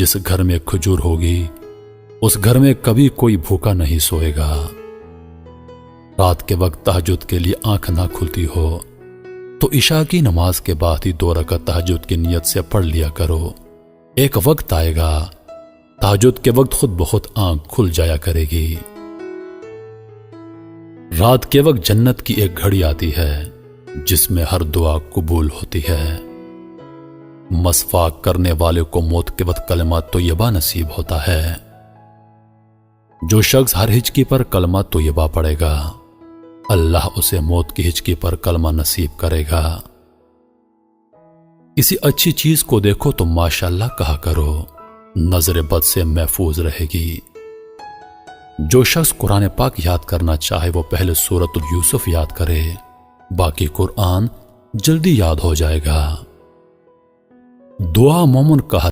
जिस घर में खजूर होगी उस घर में कभी कोई भूखा नहीं सोएगा। रात के वक्त तहज्जुद के लिए आंख ना खुलती हो तो इशा की नमाज के बाद ही 2 रकात तहज्जुद की नियत से पढ़ लिया करो। एक वक्त आएगा तहज्जुद के वक्त खुद बहुत आंख खुल जाया करेगी। रात के वक्त जन्नत की एक घड़ी आती है जिसमें हर दुआ कबूल होती है। मसफाक करने वाले को मौत के वक्त कलमा तोयबा नसीब होता है। जो शख्स हर हिचकी पर कलमा तोयबा पढ़ेगा अल्लाह उसे मौत की हिचकी पर कलमा नसीब करेगा। किसी अच्छी चीज को देखो तो माशाअल्लाह कहा करो, नजर बद से महफूज रहेगी। जो शख्स कुरान पाक याद करना चाहे वो पहले सूरतुल यूसुफ याद करे, बाकी कुरान जल्दी याद हो जाएगा। दुआ मोमिन का